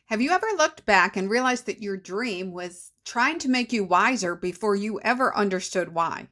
Have you ever looked back and realized that your dream was trying to make you wiser before you ever understood why?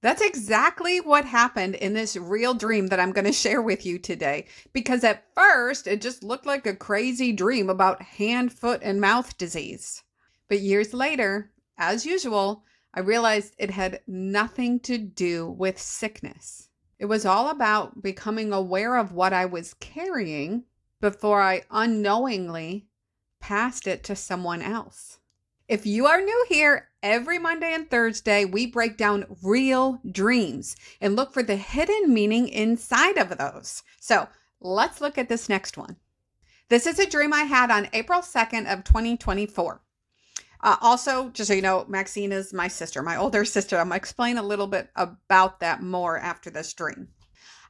That's exactly what happened in this real dream that I'm going to share with you today. Because at first, it just looked like a crazy dream about hand, foot, and mouth disease. But years later, as usual, I realized it had nothing to do with sickness. It was all about becoming aware of what I was carrying before I unknowingly passed it to someone else. If you are new here, every Monday and Thursday, we break down real dreams and look for the hidden meaning inside of those. So let's look at this next one. This is a dream I had on April 2nd of 2024. Also, just so you know, Maxine is my sister, my older sister. I'm going to explain a little bit about that more after this dream.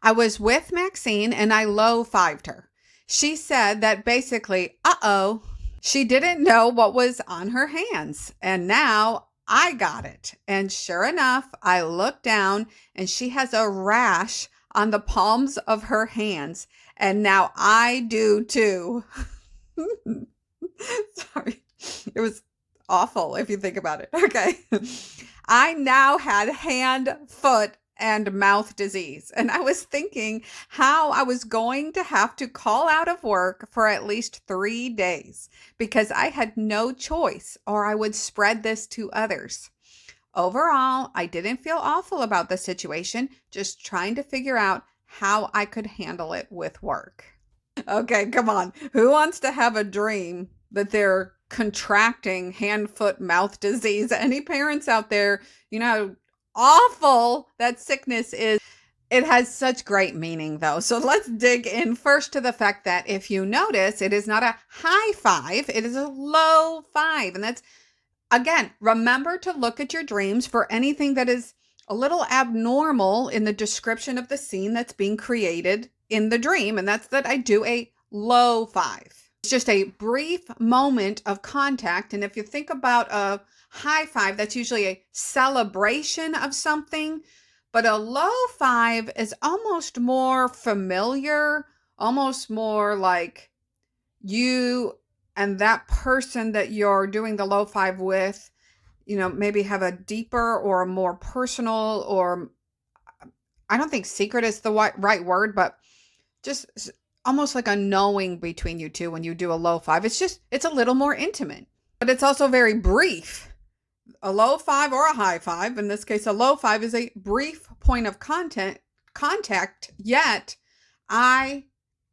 I was with Maxine and I low-fived her. She said that basically, she didn't know what was on her hands. And now I got it. And sure enough, I looked down and she has a rash on the palms of her hands. And now I do too. Sorry. It was awful if you think about it. Okay. I now had hand, foot, and mouth disease. And I was thinking how I was going to have to call out of work for at least 3 days because I had no choice or I would spread this to others. Overall, I didn't feel awful about the situation, just trying to figure out how I could handle it with work. Okay, come on. Who wants to have a dream that they're contracting hand, foot, mouth disease? Any parents out there, awful that sickness is. It has such great meaning though. So let's dig in first to the fact that if you notice, it is not a high five, it is a low five. And that's, again, remember to look at your dreams for anything that is a little abnormal in the description of the scene that's being created in the dream. And that's that I do a low five. It's just a brief moment of contact. And if you think about a high five, that's usually a celebration of something, but a low five is almost more familiar, almost more like you and that person that you're doing the low five with, maybe have a deeper or a more personal, or I don't think secret is the right word, but just almost like a knowing between you two when you do a low five. It's a little more intimate, but it's also very brief. A low five or a high five, in this case, a low five is a brief point of contact, yet I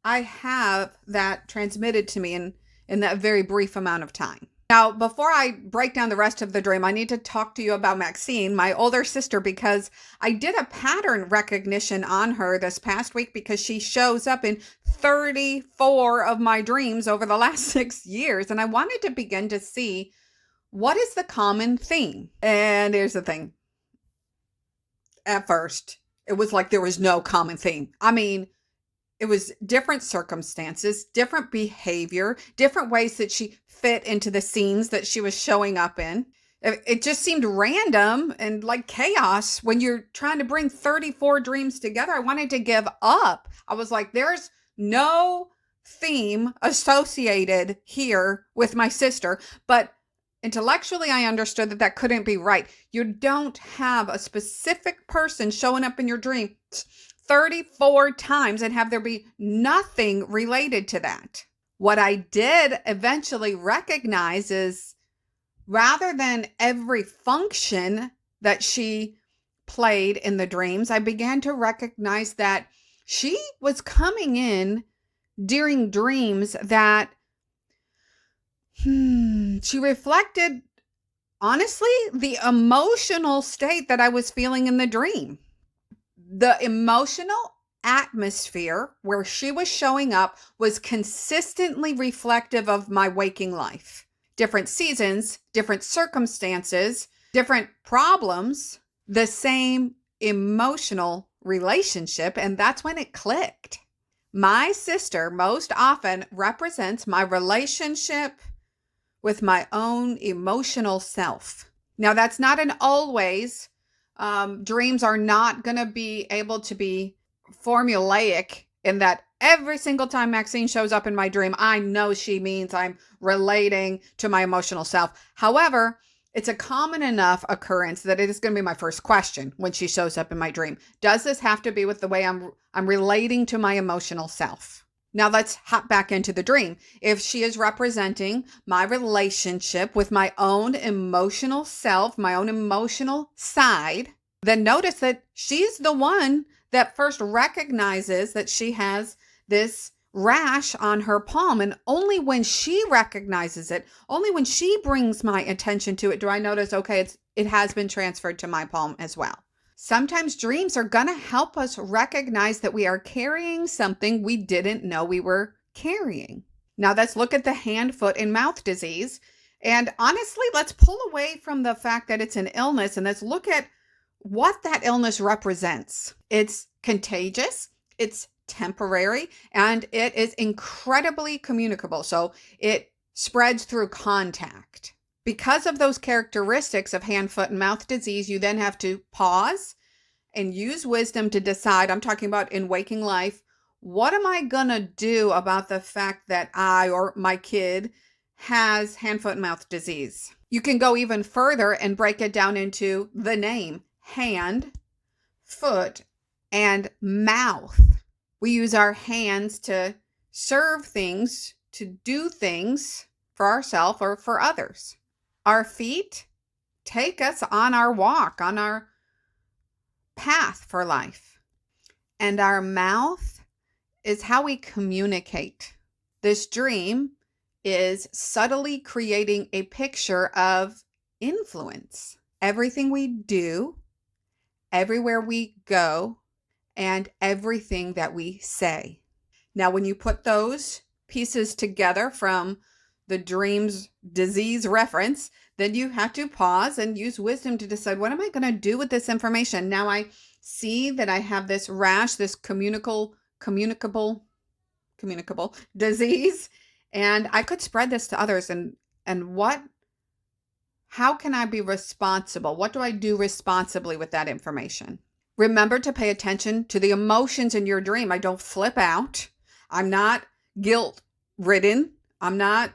have that transmitted to me in that very brief amount of time. Now, before I break down the rest of the dream, I need to talk to you about Maxine, my older sister, because I did a pattern recognition on her this past week because she shows up in 34 of my dreams over the last 6 years. And I wanted to begin to see what is the common theme. And here's the thing. At first, it was like there was no common theme. I mean, it was different circumstances, different behavior, different ways that she fit into the scenes that she was showing up in. It just seemed random and like chaos when you're trying to bring 34 dreams together. I wanted to give up. I was like, there's no theme associated here with my sister. But intellectually, I understood that couldn't be right. You don't have a specific person showing up in your dream 34 times and have there be nothing related to that. What I did eventually recognize is rather than every function that she played in the dreams, I began to recognize that she was coming in during dreams that she reflected, honestly, the emotional state that I was feeling in the dream. The emotional atmosphere where she was showing up was consistently reflective of my waking life. Different seasons, different circumstances, different problems, the same emotional relationship, and that's when it clicked. My sister most often represents my relationship with my own emotional self. Now, that's not an always. Dreams are not going to be able to be formulaic in that every single time Maxine shows up in my dream, I know she means I'm relating to my emotional self. However, it's a common enough occurrence that it is going to be my first question when she shows up in my dream. Does this have to be with the way I'm relating to my emotional self? Now let's hop back into the dream. If she is representing my relationship with my own emotional self, my own emotional side, then notice that she's the one that first recognizes that she has this rash on her palm. And only when she recognizes it, only when she brings my attention to it, do I notice, okay, it has been transferred to my palm as well. Sometimes dreams are going to help us recognize that we are carrying something we didn't know we were carrying. Now let's look at the hand, foot, and mouth disease. And honestly, let's pull away from the fact that it's an illness and let's look at what that illness represents. It's contagious, it's temporary, and it is incredibly communicable. So it spreads through contact. Because of those characteristics of hand, foot, and mouth disease, you then have to pause and use wisdom to decide, I'm talking about in waking life, what am I going to do about the fact that I or my kid has hand, foot, and mouth disease? You can go even further and break it down into the name, hand, foot, and mouth. We use our hands to serve things, to do things for ourselves or for others. Our feet take us on our walk, on our path for life. And our mouth is how we communicate. This dream is subtly creating a picture of influence. Everything we do, everywhere we go, and everything that we say. Now, when you put those pieces together from the dream's disease reference, then you have to pause and use wisdom to decide, what am I going to do with this information? Now I see that I have this rash, this communicable disease, and I could spread this to others. And how can I be responsible? What do I do responsibly with that information? Remember to pay attention to the emotions in your dream. I don't flip out. I'm not guilt ridden. Honestly,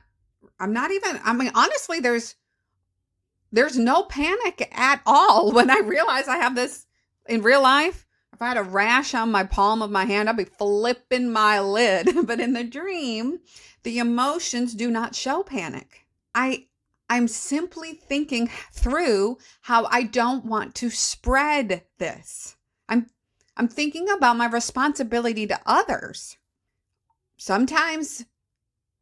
there's no panic at all when I realize I have this in real life. If I had a rash on my palm of my hand, I'd be flipping my lid. But in the dream, the emotions do not show panic. I'm simply thinking through how I don't want to spread this. I'm thinking about my responsibility to others. Sometimes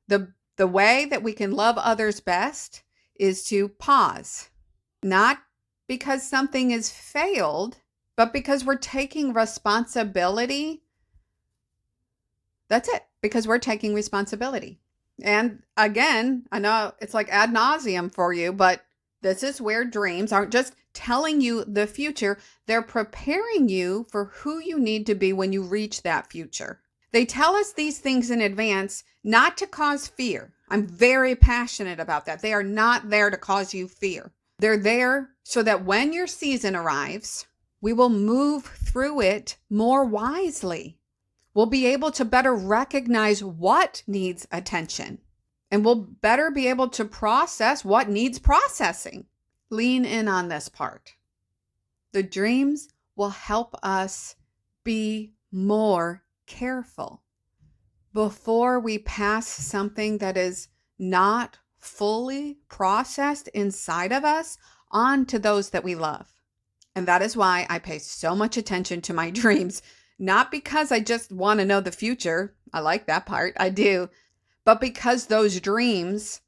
the way that we can love others best is to pause, not because something has failed, but because we're taking responsibility. That's it, because we're taking responsibility. And again, I know it's like ad nauseum for you, but this is where dreams aren't just telling you the future. They're preparing you for who you need to be when you reach that future. They tell us these things in advance, not to cause fear. I'm very passionate about that. They are not there to cause you fear. They're there so that when your season arrives, we will move through it more wisely. We'll be able to better recognize what needs attention, and we'll better be able to process what needs processing. Lean in on this part. The dreams will help us be more careful before we pass something that is not fully processed inside of us on to those that we love. And that is why I pay so much attention to my dreams. Not because I just want to know the future. I like that part. I do. But because those dreams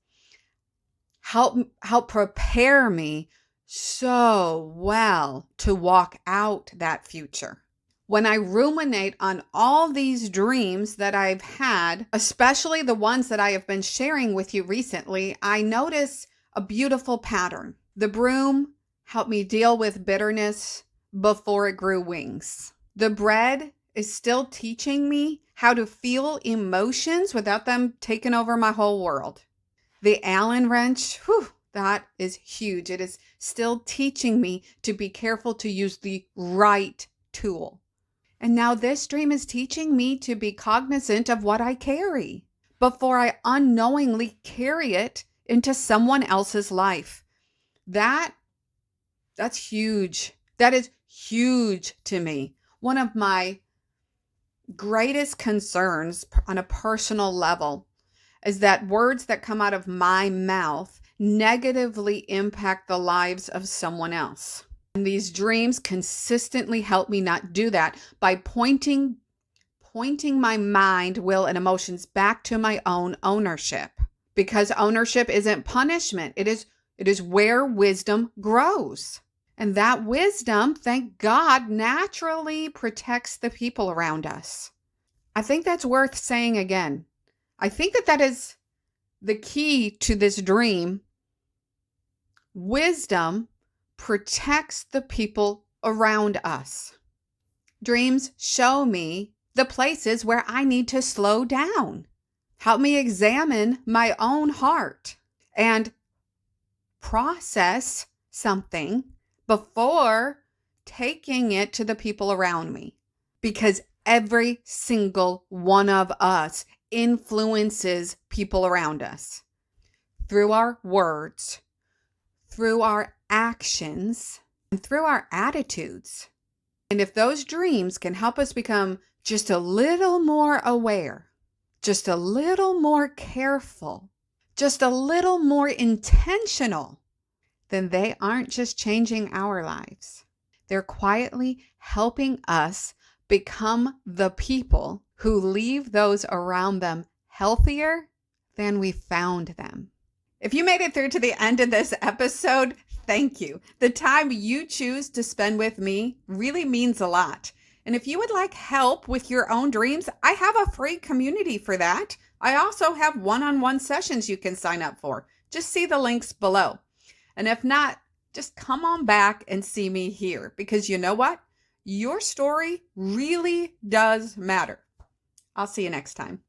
help prepare me so well to walk out that future. When I ruminate on all these dreams that I've had, especially the ones that I have been sharing with you recently, I notice a beautiful pattern. The broom helped me deal with bitterness before it grew wings. The bread is still teaching me how to feel emotions without them taking over my whole world. The Allen wrench, that is huge. It is still teaching me to be careful to use the right tool. And now this dream is teaching me to be cognizant of what I carry before I unknowingly carry it into someone else's life. That's huge. That is huge to me. One of my greatest concerns on a personal level is that words that come out of my mouth negatively impact the lives of someone else. And these dreams consistently help me not do that by pointing my mind, will, and emotions back to my own ownership. Because ownership isn't punishment. It is where wisdom grows. And that wisdom, thank God, naturally protects the people around us. I think that's worth saying again. I think that is the key to this dream. Wisdom protects the people around us. Dreams show me the places where I need to slow down. Help me examine my own heart and process something before taking it to the people around me. Because every single one of us influences people around us through our words, through our actions, and through our attitudes. And if those dreams can help us become just a little more aware, just a little more careful, just a little more intentional, then they aren't just changing our lives. They're quietly helping us become the people who leave those around them healthier than we found them. If you made it through to the end of this episode, thank you. The time you choose to spend with me really means a lot. And if you would like help with your own dreams, I have a free community for that. I also have one-on-one sessions you can sign up for. Just see the links below. And if not, just come on back and see me here, because you know what? Your story really does matter. I'll see you next time.